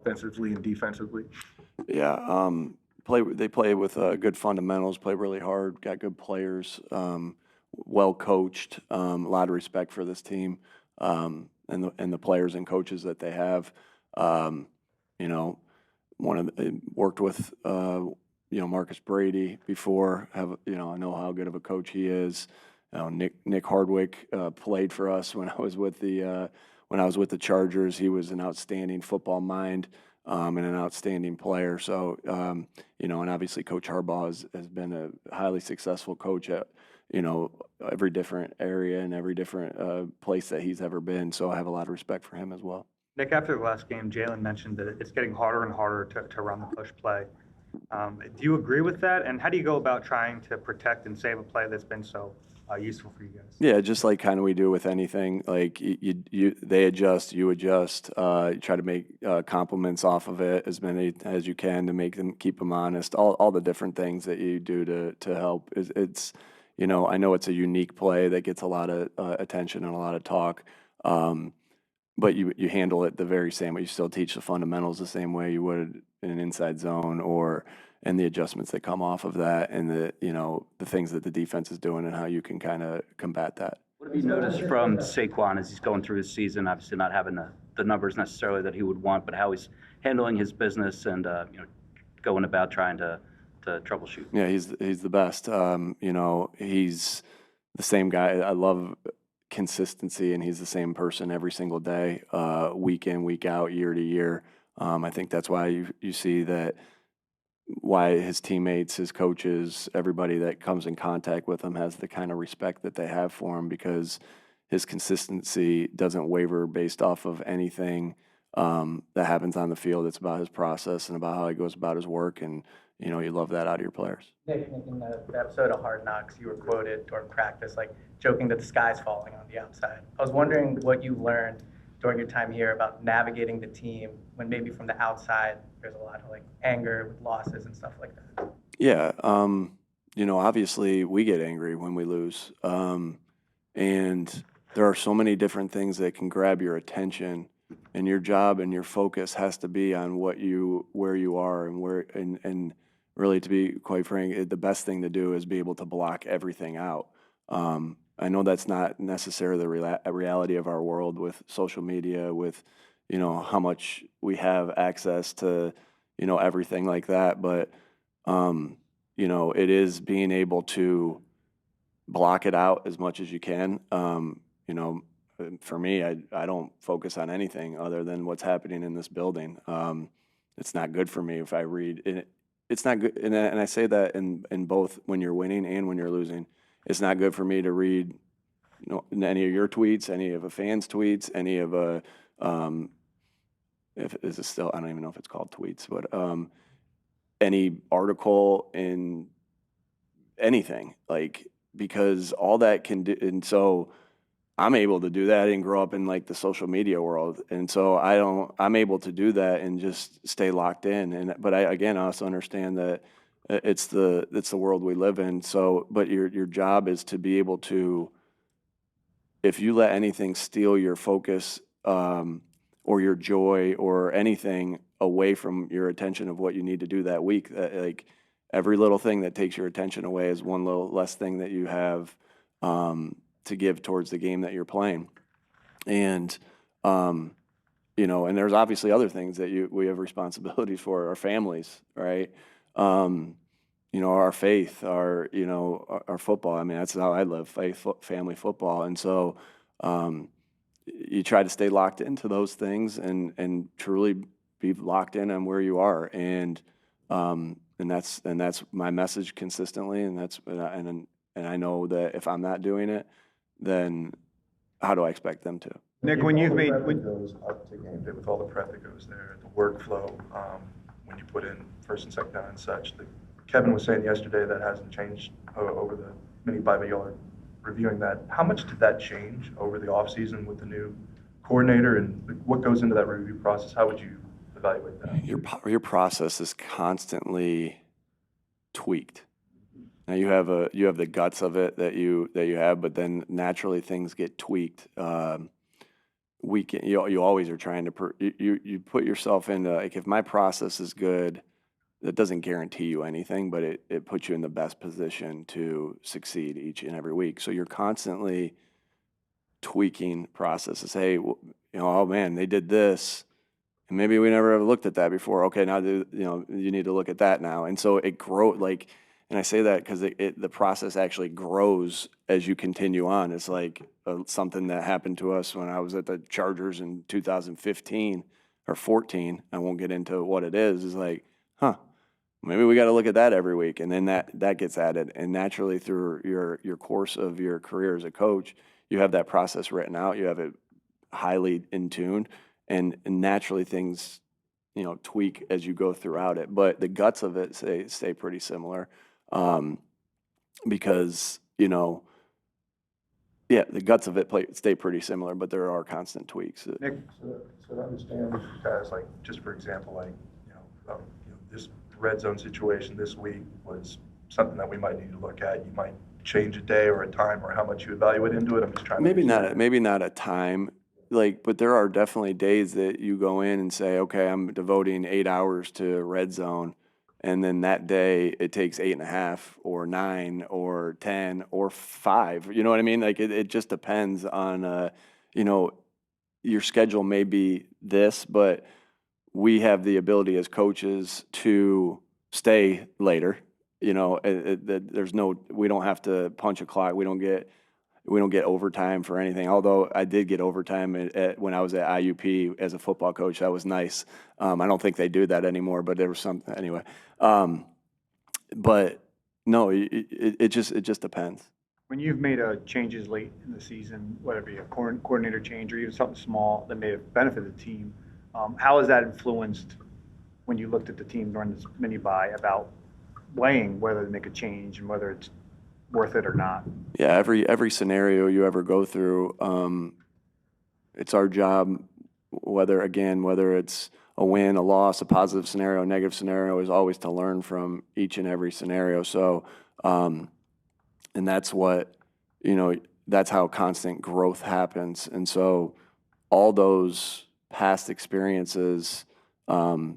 offensively and defensively? Yeah, they play with good fundamentals, play really hard, got good players, well coached, a lot of respect for this team, and the players and coaches that they have. Um, you know, worked with Marcus Brady before. I know how good of a coach he is. Nick Hardwick played for us when I was with the Chargers. He was an outstanding football mind and an outstanding player. So and obviously Coach Harbaugh has been a highly successful coach at every different area and every different place that he's ever been. So I have a lot of respect for him as well. Nick, after the last game, Jalen mentioned that it's getting harder and harder to run the push play. Do you agree with that? And how do you go about trying to protect and save a play that's been so useful for you guys? Yeah, just like kind of we do with anything. Like they adjust, you adjust. You try to make compliments off of it as many as you can to keep them honest. All the different things that you do to help. It's I know it's a unique play that gets a lot of attention and a lot of talk. But you handle it the very same way. You still teach the fundamentals the same way you would in an inside zone and the adjustments that come off of that and the things that the defense is doing and how you can kind of combat that. What have you noticed from Saquon as he's going through his season, obviously not having the numbers necessarily that he would want, but how he's handling his business and going about trying to troubleshoot? Yeah, he's the best. He's the same guy. I love consistency, and he's the same person every single day, week in, week out, year to year. I think that's why you see that, why his teammates, his coaches, everybody that comes in contact with him has the kind of respect that they have for him, because his consistency doesn't waver based off of anything that happens on the field. It's about his process and about how he goes about his work, and you love that out of your players. Nick, in the episode of Hard Knocks, you were quoted during practice, like joking that the sky's falling on the outside. I was wondering what you learned during your time here about navigating the team when maybe from the outside there's a lot of like anger with losses and stuff like that. Yeah, obviously we get angry when we lose, and there are so many different things that can grab your attention, and your job and your focus has to be on where you are and really, to be quite frank, the best thing to do is be able to block everything out. I know that's not necessarily the reality of our world with social media, with how much we have access to everything like that, but it is being able to block it out as much as you can. For me, I don't focus on anything other than what's happening in this building. It's not good for me if I read it. It's not good, and I say that in both when you're winning and when you're losing. It's not good for me to read any of your tweets, any of a fan's tweets, any of a if is it still, I don't even know if it's called tweets, but any article in anything, like, because all that can do. And so I'm able to do that. I didn't grow up in like the social media world, and so I'm able to do that and just stay locked in. But I also understand that it's the world we live in. So, but your job is to be able to, if you let anything steal your focus or your joy or anything away from your attention of what you need to do that week, like every little thing that takes your attention away is one little less thing that you have to give towards the game that you're playing. And and there's obviously other things that we have responsibilities for, our families, right? Our faith, our football. I mean, that's how I live, faith, family, football. And so you try to stay locked into those things and truly be locked in on where you are. And that's my message consistently. And I know that if I'm not doing it, then how do I expect them to? Nick, when you've made goes up to game day with all the prep that goes there, the workflow, when you put in first and second down and such, Kevin was saying yesterday that hasn't changed over the mini bye, but y'all are reviewing that. How much did that change over the offseason with the new coordinator, and what goes into that review process? How would you evaluate that? Your process is constantly tweaked. Now you have the guts of it that you have, but then naturally things get tweaked. you always are trying to, you put yourself into, like, if my process is good, that doesn't guarantee you anything, but it puts you in the best position to succeed each and every week. So you're constantly tweaking processes. Hey, oh man, they did this, and maybe we never have looked at that before. Okay, now you need to look at that now. And so it like, and I say that because the process actually grows as you continue on. It's like something that happened to us when I was at the Chargers in 2015 or 14. I won't get into what it is. Is like, maybe we got to look at that every week, and then that gets added. And naturally, through your course of your career as a coach, you have that process written out. You have it highly in tune, and naturally things, tweak as you go throughout it. But the guts of it stay pretty similar, because the guts of it stay pretty similar, but there are constant tweaks. Nick? So to understand, guys, like, just for example, like, this red zone situation this week was something that we might need to look at. You might change a day or a time or how much you evaluate into it. I'm just trying Maybe to not a time, but there are definitely days that you go in and say, okay, I'm devoting 8 hours to red zone, and then that day it takes 8.5 or 9 or 10 or 5. You know what I mean? Like, it just depends on, your schedule may be this, but we have the ability as coaches to stay later. We don't have to punch a clock. We don't get overtime for anything. Although I did get overtime when I was at IUP as a football coach. That was nice. I don't think they do that anymore, but there was something anyway. But no, it just depends. When you've made changes late in the season, whether it be a coordinator change or even something small that may have benefited the team, how has that influenced when you looked at the team during this mini bye about weighing whether to make a change and whether it's worth it or not? Yeah, every scenario you ever go through, it's our job, whether it's a win, a loss, a positive scenario, a negative scenario, is always to learn from each and every scenario. So, and that's what, that's how constant growth happens. And so all those past experiences, I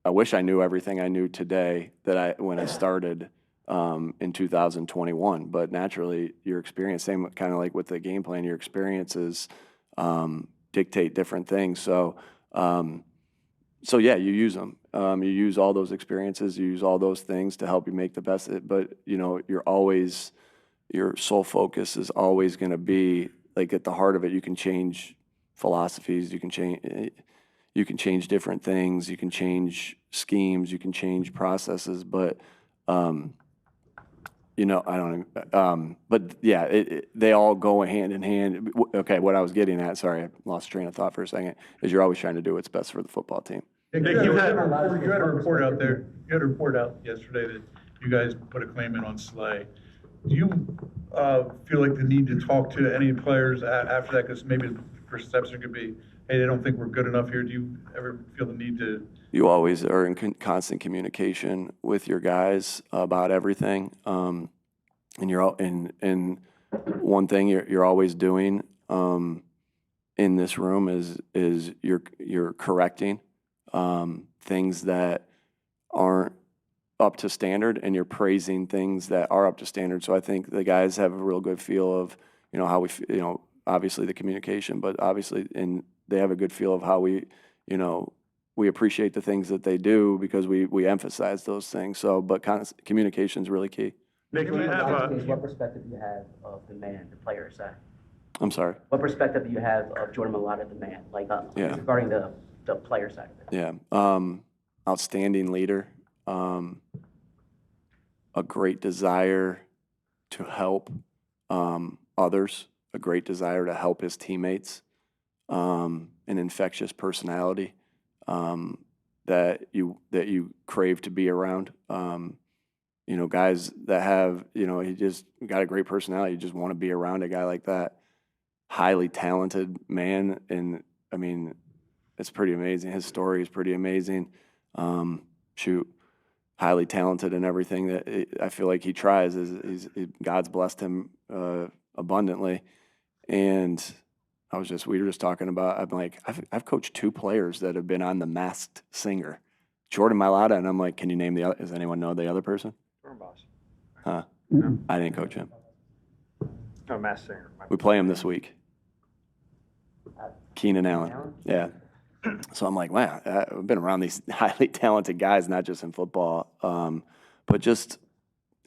wish I knew everything I knew today when I started in 2021. But naturally, your experience, same kind of like with the game plan, your experiences dictate different things. So yeah, you use them. You use all those experiences. You use all those things to help you make the best. But your sole focus is always going to be, like, at the heart of it. You can change philosophies. You can change different things. You can change schemes. You can change processes. But I don't. But yeah, they all go hand in hand. Okay, what I was getting at, sorry, I lost train of thought for a second, is you're always trying to do what's best for the football team. Nick, you had a report out there. You had a report out yesterday that you guys put a claim in on Slay. Do you feel like the need to talk to any players after that? Because maybe the perception could be, hey, they don't think we're good enough here. Do you ever feel the need to? You always are in constant communication with your guys about everything. And one thing you're always doing in this room is you're correcting things that aren't up to standard, and you're praising things that are up to standard. So I think the guys have a real good feel of how we obviously the communication, but obviously they have a good feel of how we appreciate the things that they do, because we emphasize those things. So, but communication is really key. Nick, you have what perspective do you have of the man, the player side? I'm sorry. What perspective do you have of Jordan Mailata, the man, regarding the player side of it? Yeah. Outstanding leader. A great desire to help others, a great desire to help his teammates, an infectious personality that you crave to be around. Guys that have, he just got a great personality. You just want to be around a guy like that. Highly talented man, and I mean, it's pretty amazing. His story is pretty amazing. Highly talented in everything that I feel like he tries. God's blessed him abundantly, and we were just talking about, I'm like, I've coached 2 players that have been on The Masked Singer, Jordan Mailata, and I'm like, can you name the other, does anyone know the other person? Boss. Huh? I didn't coach him. No, Mass Singer. We play him this week. Keenan Allen. Yeah. So I'm like, wow, I've been around these highly talented guys, not just in football, but just,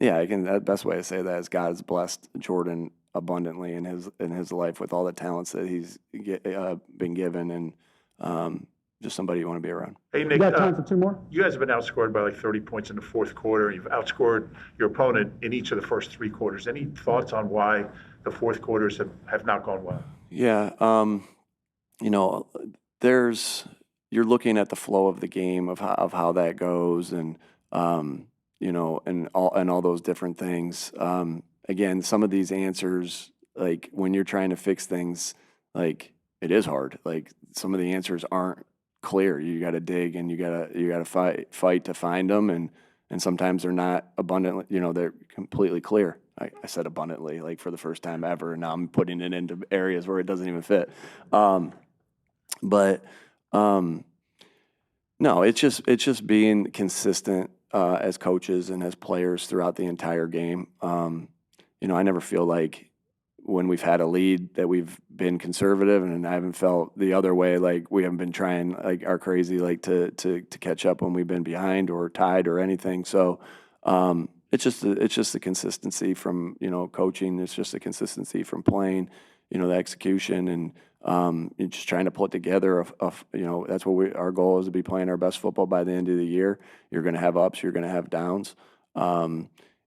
yeah, the best way to say that is God has blessed Jordan abundantly in his life with all the talents that he's been given, and just somebody you want to be around. Hey, Nick, You got time for 2 more? you guys have been outscored by like 30 points in the fourth quarter. You've outscored your opponent in each of the first 3 quarters. Any thoughts on why the fourth quarters have not gone well? Yeah, you know, you're looking at the flow of the game of how that goes, and you know, and all those different things. Again, some of these answers, like when you're trying to fix things, like it is hard. Like some of the answers aren't clear. You got to dig, and you got to fight to find them, and sometimes they're not abundantly, you know, they're completely clear. I said abundantly, like for the first time ever, and now I'm putting it into areas where it doesn't even fit. But no, it's just being consistent as coaches and as players throughout the entire game. You know, I never feel like when we've had a lead that we've been conservative, and I haven't felt the other way, like we haven't been trying like our crazy like to catch up when we've been behind or tied or anything. So it's just the consistency from, you know, coaching. It's just the consistency from playing, you know, the execution, and you're just trying to put together you know, that's what our goal is, to be playing our best football by the end of the year. You're going to have ups, you're going to have downs.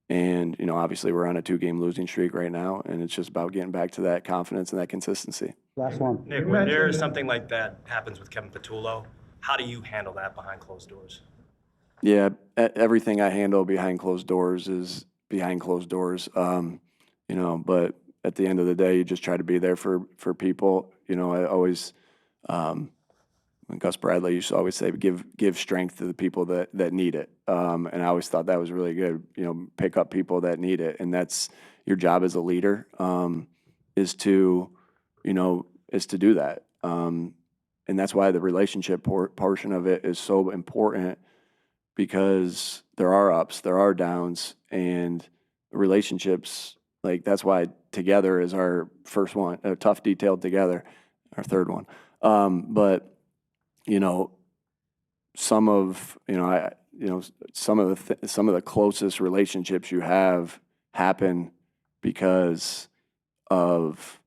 And, you know, obviously we're on a 2-game losing streak right now, and it's just about getting back to that confidence and that consistency. Last one. Nick, when there's something like that happens with Kevin Patullo, how do you handle that behind closed doors? Yeah, everything I handle behind closed doors is behind closed doors. You know, but at the end of the day, you just try to be there for people. You know, I always, when Gus Bradley used to always say, give strength to the people that need it. And I always thought that was really good. You know, pick up people that need it, and that's your job as a leader, is to do that. And that's why the relationship portion of it is so important, because there are ups, there are downs, and relationships, like that's why together is our first one, tough detailed together, our third one. But you know, some of the closest relationships you have happen because of,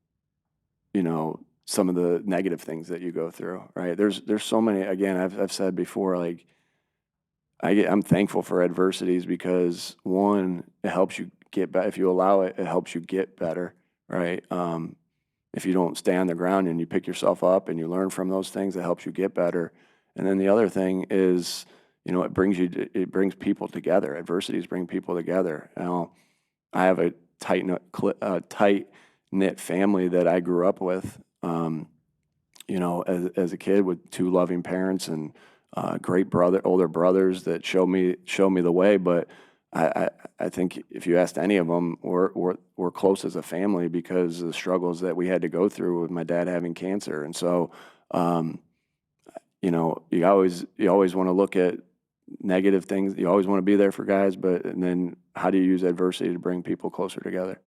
you know, some of the negative things that you go through, right? There's so many, again, I've said before, like, I'm thankful for adversities, because one, it helps you get better. If you allow it, it helps you get better, right? If you don't stay on the ground and you pick yourself up and you learn from those things, it helps you get better. And then the other thing is, you know, it brings people together. Adversities bring people together. Now, I have a tight-knit family that I grew up with, you know, as a kid, with 2 loving parents and great older brothers that show me the way. But I think if you asked any of them, we're close as a family because of the struggles that we had to go through with my dad having cancer. And so, you know, you always want to look at negative things. You always want to be there for guys, and then how do you use adversity to bring people closer together?